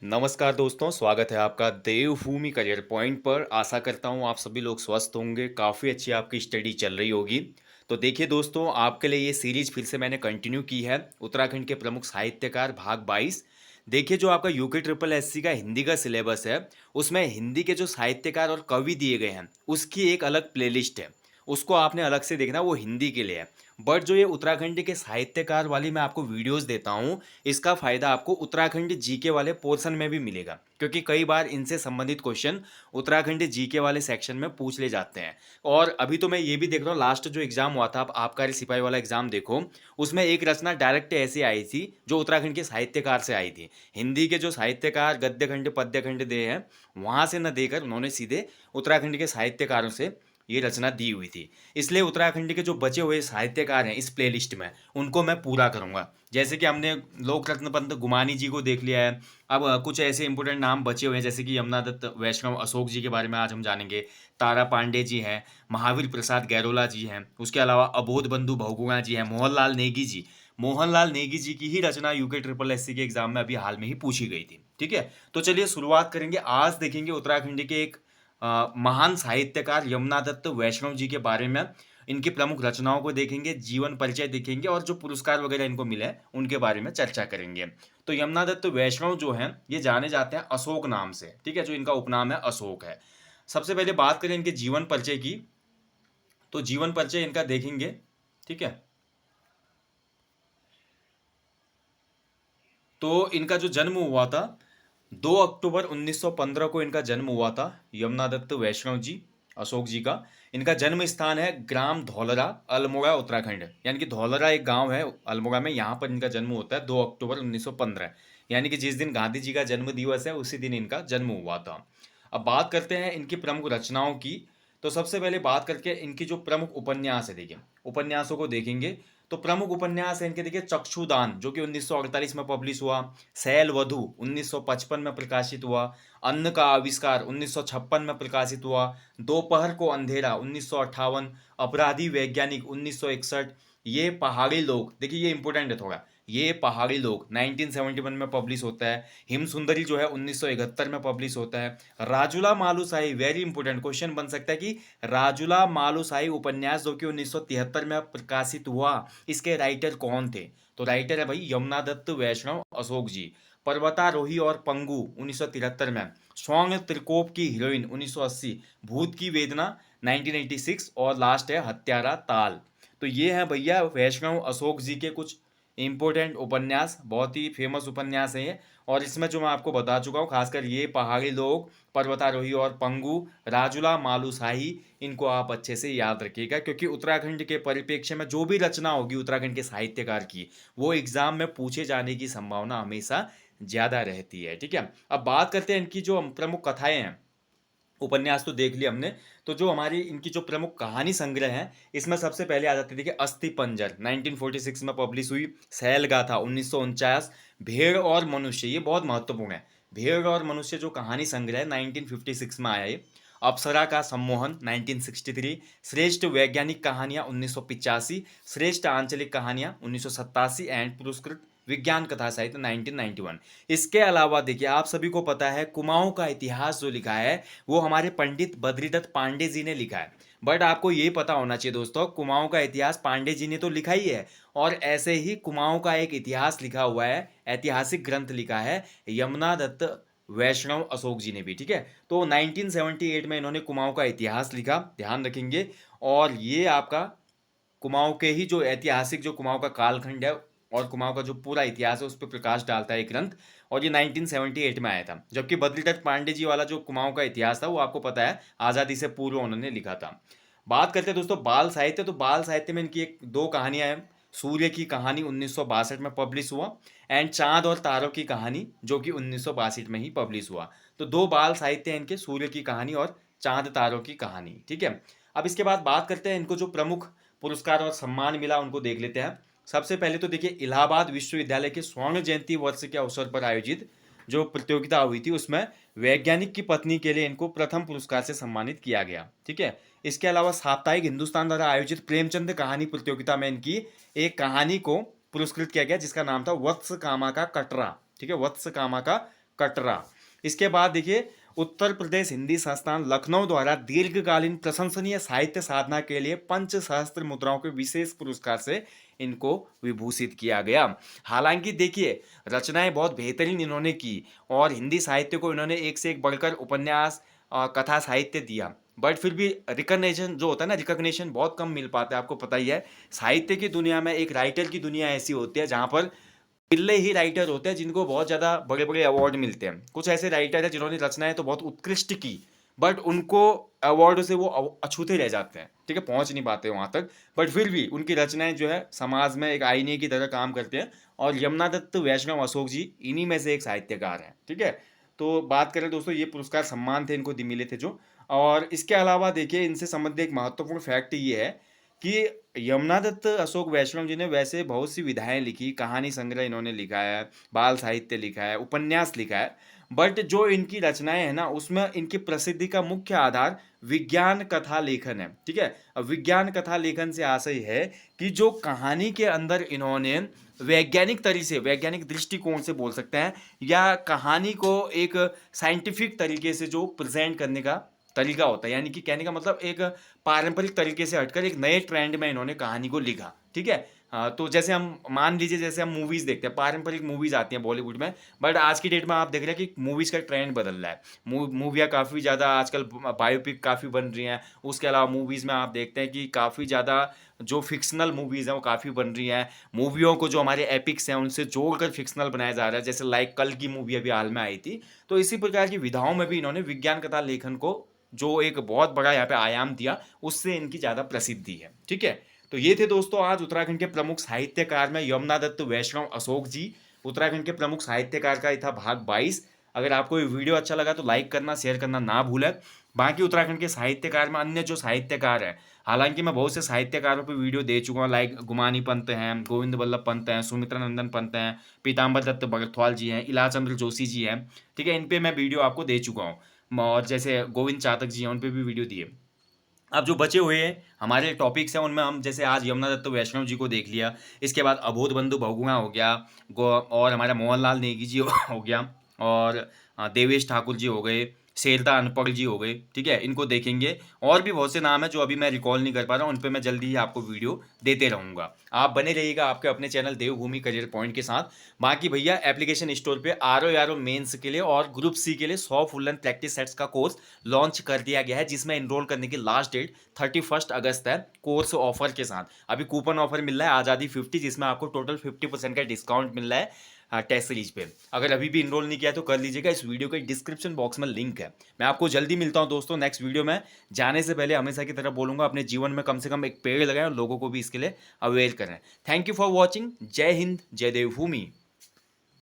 नमस्कार दोस्तों, स्वागत है आपका देवभूमि करियर पॉइंट पर। आशा करता हूँ आप सभी लोग स्वस्थ होंगे, काफ़ी अच्छी आपकी स्टडी चल रही होगी। तो देखिए दोस्तों, आपके लिए ये सीरीज फिर से मैंने कंटिन्यू की है, उत्तराखंड के प्रमुख साहित्यकार भाग 22। देखिए, जो आपका यूके ट्रिपल एससी का हिंदी का सिलेबस है, उसमें हिंदी के जो साहित्यकार और कवि दिए गए हैं उसकी एक अलग प्लेलिस्ट है, उसको आपने अलग से देखना, वो हिंदी के लिए है। बट जो ये उत्तराखंड के साहित्यकार वाली मैं आपको वीडियोस देता हूँ, इसका फायदा आपको उत्तराखंड जीके वाले पोर्शन में भी मिलेगा, क्योंकि कई बार इनसे संबंधित क्वेश्चन उत्तराखंड जीके वाले सेक्शन में पूछ ले जाते हैं। और अभी तो मैं ये भी देख रहा हूँ, लास्ट जो एग्जाम हुआ था, आप आबकारी सिपाही वाला एग्जाम देखो, उसमें एक रचना डायरेक्ट ऐसे आई थी जो उत्तराखंड के साहित्यकार से आई थी। हिंदी के जो साहित्यकार गद्य खंड पद्य खंड दे हैं, वहां से न देकर उन्होंने सीधे उत्तराखंड के साहित्यकारों से ये रचना दी हुई थी। इसलिए उत्तराखंड के जो बचे हुए साहित्यकार हैं इस प्लेलिस्ट में, उनको मैं पूरा करूंगा। जैसे कि हमने लोक रत्न पंत गुमानी जी को देख लिया है। अब कुछ ऐसे इंपॉर्टेंट नाम बचे हुए हैं, जैसे कि यमुना दत्त वैष्णव अशोक जी के बारे में आज हम जानेंगे। तारा पांडे जी हैं, महावीर प्रसाद गैरोला जी हैं, उसके अलावा अबोध बंधु बहुगुणा जी हैं, मोहनलाल नेगी जी। मोहनलाल नेगी जी की ही रचना यूके ट्रिपल एससी के एग्जाम में अभी हाल में ही पूछी गई थी। ठीक है, तो चलिए शुरुआत करेंगे। आज देखेंगे उत्तराखंड के एक महान साहित्यकार यमुना दत्त वैष्णव जी के बारे में। इनकी प्रमुख रचनाओं को देखेंगे, जीवन परिचय देखेंगे, और जो पुरस्कार वगैरह इनको मिले हैं उनके बारे में चर्चा करेंगे। तो यमुना दत्त वैष्णव जो हैं, ये जाने जाते हैं अशोक नाम से। ठीक है, जो इनका उपनाम है अशोक है। सबसे पहले बात करें इनके जीवन परिचय की, तो जीवन परिचय इनका देखेंगे। ठीक है, तो इनका जो जन्म हुआ था 2 अक्टूबर 1915 को इनका जन्म हुआ था, यमुना दत्त वैष्णव जी अशोक जी का। इनका जन्म स्थान है ग्राम धौलरा, अल्मोड़ा, उत्तराखंड। यानी कि धौलरा एक गांव है अल्मोड़ा में, यहाँ पर इनका जन्म होता है 2 अक्टूबर 1915। यानी कि जिस दिन गांधी जी का जन्म दिवस है उसी दिन इनका जन्म हुआ था। अब बात करते हैं इनकी प्रमुख रचनाओं की। तो सबसे पहले बात करके इनकी जो प्रमुख उपन्यास है, देखिए उपन्यासों को देखेंगे। तो प्रमुख उपन्यास है इनके, देखिए चक्षुदान जो कि 1948 में पब्लिश हुआ, सैल वधु 1955 में प्रकाशित हुआ, अन्न का आविष्कार 1956 में प्रकाशित हुआ, दोपहर को अंधेरा 1958, अपराधी वैज्ञानिक 1961, ये पहाड़ी लोग, देखिए ये इंपॉर्टेंट है थोड़ा, ये पहाड़ी लोग 1971 में पब्लिश होता है, हिम सुंदरी जो है 1971 में पब्लिश होता है, राजुला मालुशाही, वेरी इंपॉर्टेंट क्वेश्चन बन सकता है कि राजुला मालुशाही उपन्यास जो कि 1973 में प्रकाशित हुआ, इसके राइटर कौन थे? तो राइटर है भाई यमुना दत्त वैष्णव अशोक जी। पर्वतारोही और पंगु 1973 में, स्वांग त्रिकोप की हीरोइन 1980, भूत की वेदना 1986, और लास्ट है हत्यारा ताल। तो ये है भैया वैष्णव अशोक जी के कुछ इंपॉर्टेंट उपन्यास, बहुत ही फेमस उपन्यास है ये। और इसमें जो मैं आपको बता चुका हूँ, खासकर ये पहाड़ी लोग, पर्वतारोही और पंगु, राजुला मालुशाही, इनको आप अच्छे से याद रखिएगा, क्योंकि उत्तराखंड के परिप्रेक्ष्य में जो भी रचना होगी उत्तराखंड के साहित्यकार की, वो एग्जाम में पूछे जाने की संभावना हमेशा ज़्यादा रहती है। ठीक है, अब बात करते हैं इनकी जो प्रमुख कथाएं हैं। उपन्यास तो देख लिया हमने, तो जो हमारी इनकी जो प्रमुख कहानी संग्रह है, इसमें सबसे पहले आ जाती थी कि अस्थि पंजर 1946 में पब्लिश हुई, सैल गाथा 1949, भेड़ और मनुष्य, ये बहुत महत्वपूर्ण है, भेड़ और मनुष्य जो कहानी संग्रह है 1956 में आया ये। अप्सरा का सम्मोहन 1963, श्रेष्ठ वैज्ञानिक कहानियां 1985, श्रेष्ठ आंचलिक कहानियां 1987, एंड पुरस्कृत विज्ञान कथा साहित्य 1991। इसके अलावा देखिए, आप सभी को पता है कुमाऊं का इतिहास जो लिखा है वो हमारे पंडित बद्रीदत्त पांडे जी ने लिखा है। बट आपको ये पता होना चाहिए दोस्तों, कुमाऊं का इतिहास पांडे जी ने तो लिखा ही है, और ऐसे ही कुमाऊं का एक इतिहास लिखा हुआ है, ऐतिहासिक ग्रंथ लिखा है यमुना दत्त वैष्णव अशोक जी ने भी। ठीक है, तो 1978 में इन्होंने कुमाऊं का इतिहास लिखा, ध्यान रखेंगे। और ये आपका कुमाऊं के ही जो ऐतिहासिक, जो कुमाऊं का कालखंड है और कुमाऊं का जो पूरा इतिहास है, उस पर प्रकाश डालता है एक ग्रंथ। और ये 1978 में आया था, जबकि बद्रीदत्त पांडे जी वाला जो कुमाऊं का इतिहास था वो आपको पता है आज़ादी से पूर्व उन्होंने लिखा था। बात करते हैं दोस्तों बाल साहित्य, तो बाल साहित्य में इनकी एक दो कहानियां हैं। सूर्य की कहानी 1962 में पब्लिश हुआ, एंड चांद और तारों की कहानी जो कि 1962 में ही पब्लिश हुआ। तो दो बाल साहित्य हैं इनके, सूर्य की कहानी और चांद तारों की कहानी। ठीक है, अब इसके बाद बात करते हैं इनको जो प्रमुख पुरस्कार और सम्मान मिला उनको देख लेते हैं। सबसे पहले तो देखिए, इलाहाबाद विश्वविद्यालय के स्वर्ण जयंती वर्ष के अवसर पर आयोजित जो प्रतियोगिता हुई थी उसमें वैज्ञानिक की पत्नी के लिए इनको प्रथम पुरस्कार से सम्मानित किया गया। ठीक है, इसके अलावा साप्ताहिक हिंदुस्तान द्वारा आयोजित प्रेमचंद कहानी प्रतियोगिता में इनकी एक कहानी को पुरस्कृत किया गया जिसका नाम था वत्स कामा का कटरा। ठीक है, वत्स कामा का कटरा। इसके बाद देखिए उत्तर प्रदेश हिंदी संस्थान लखनऊ द्वारा दीर्घकालीन प्रशंसनीय साहित्य साधना के लिए पंच सहस्त्र मुद्राओं के विशेष पुरस्कार से इनको विभूषित किया गया। हालांकि देखिए रचनाएं बहुत बेहतरीन इन्होंने की और हिंदी साहित्य को इन्होंने एक से एक बढ़कर उपन्यास कथा साहित्य दिया, बट फिर भी रिकग्निशन जो होता है ना, रिकग्निशन बहुत कम मिल पाता है। आपको पता ही है साहित्य की दुनिया में एक राइटर की दुनिया ऐसी होती है जहाँ पर बिल्ले ही राइटर होते हैं जिनको बहुत ज़्यादा बड़े बड़े अवार्ड मिलते हैं। कुछ ऐसे राइटर हैं जिन्होंने रचनाएं तो बहुत उत्कृष्ट की, बट उनको अवार्ड से वो अछूते रह जाते हैं, ठीक है, पहुंच नहीं पाते वहां तक। बट फिर भी उनकी रचनाएं जो है समाज में एक आईने की तरह काम करते हैं। और यमुना दत्त वैष्णव अशोक जी इन्हीं में से एक साहित्यकार हैं, ठीक है। तो बात करें दोस्तों, ये पुरस्कार सम्मान थे इनको मिले थे जो। और इसके अलावा देखिए इनसे संबंधित एक महत्वपूर्ण फैक्ट ये है कि यमुना दत्त अशोक वैष्णव जी ने वैसे बहुत सी विधाएं लिखी, कहानी संग्रह इन्होंने लिखा है, बाल साहित्य लिखा है, उपन्यास लिखा है, बट जो इनकी रचनाएं हैं ना उसमें इनकी प्रसिद्धि का मुख्य आधार विज्ञान कथा लेखन है, ठीक है। अब विज्ञान कथा लेखन से आशय है कि जो कहानी के अंदर इन्होंने वैज्ञानिक तरीके से, वैज्ञानिक दृष्टिकोण से बोल सकते हैं, या कहानी को एक साइंटिफिक तरीके से जो प्रेजेंट करने का तरीका होता है, यानी कि कहने का मतलब एक पारंपरिक तरीके से हटकर एक नए ट्रेंड में इन्होंने कहानी को लिखा, ठीक है। तो जैसे हम मान लीजिए जैसे हम मूवीज़ देखते हैं, पारंपरिक मूवीज़ आती हैं बॉलीवुड में, बट आज की डेट में आप देख रहे हैं कि मूवीज़ का ट्रेंड बदल रहा है। मूवियाँ काफ़ी ज़्यादा आजकल बायोपिक काफ़ी बन रही हैं। उसके अलावा मूवीज़ में आप देखते हैं कि काफ़ी ज़्यादा जो फिक्शनल मूवीज़ हैं वो काफ़ी बन रही हैं। मूवियों को जो हमारे एपिक्स हैं उनसे जोड़कर फिक्शनल बनाया जा रहा है, जैसे लाइक कल की मूवी अभी हाल में आई थी। तो इसी प्रकार की विधाओं में भी इन्होंने विज्ञान कथा लेखन को जो एक बहुत बड़ा यहाँ पे आयाम दिया, उससे इनकी ज़्यादा प्रसिद्धि है, ठीक है। तो ये थे दोस्तों आज उत्तराखंड के प्रमुख साहित्यकार में यमुना दत्त वैष्णव अशोक जी। उत्तराखंड के प्रमुख साहित्यकार का ये था भाग 22। अगर आपको ये वीडियो अच्छा लगा तो लाइक करना, शेयर करना ना भूलें। बाकी उत्तराखंड के साहित्यकार में अन्य जो साहित्यकार हैं, हालांकि मैं बहुत से साहित्यकारों पर वीडियो दे चुका हूँ, लाइक गुमानी पंत हैं, गोविंद वल्लभ पंत हैं, सुमित्रा नंदन पंत हैं, पीताम्बर दत्त बगथवाल जी हैं, इलाचंद्र जोशी जी हैं, ठीक है। इन पे मैं वीडियो आपको दे चुका हूँ। और जैसे गोविंद चातक जी हैं उन पे भी वीडियो दिए। अब जो बचे हुए हमारे टॉपिक्स हैं उनमें हम जैसे आज यमुना दत्त वैष्णव जी को देख लिया, इसके बाद अबोध बंधु बहुगुणा हो गया, और हमारा मोहनलाल नेगी जी हो गया, और देवेश ठाकुर जी हो गए, शेरदा अनपढ़ जी हो गए, ठीक है, इनको देखेंगे। और भी बहुत से नाम हैं जो अभी मैं रिकॉल नहीं कर पा रहा हूँ, उन पर मैं जल्दी ही आपको वीडियो देते रहूँगा। आप बने रहिएगा आपके अपने चैनल देवभूमि करियर पॉइंट के साथ। बाकी भैया एप्लीकेशन स्टोर पे आर मेंस के लिए और ग्रुप सी के लिए 100 फुल लेंथ प्रैक्टिस सेट्स का कोर्स लॉन्च कर दिया गया है, जिसमें एनरोल करने की लास्ट डेट 31 अगस्त है, कोर्स ऑफर के साथ। अभी कूपन ऑफर मिल रहा है आज़ादी 50, जिसमें आपको टोटल 50% का डिस्काउंट मिल रहा है टेस्ट सीरीज पे। अगर अभी भी इनरोल नहीं किया तो कर लीजिएगा, इस वीडियो के डिस्क्रिप्शन बॉक्स में लिंक है। मैं आपको जल्दी मिलता हूं दोस्तों नेक्स्ट वीडियो में। जाने से पहले हमेशा की तरह बोलूंगा अपने जीवन में कम से कम एक पेड़ लगाएं और लोगों को भी इसके लिए अवेयर करें। Thank you for watching. जय हिंद, जय देवभूमि।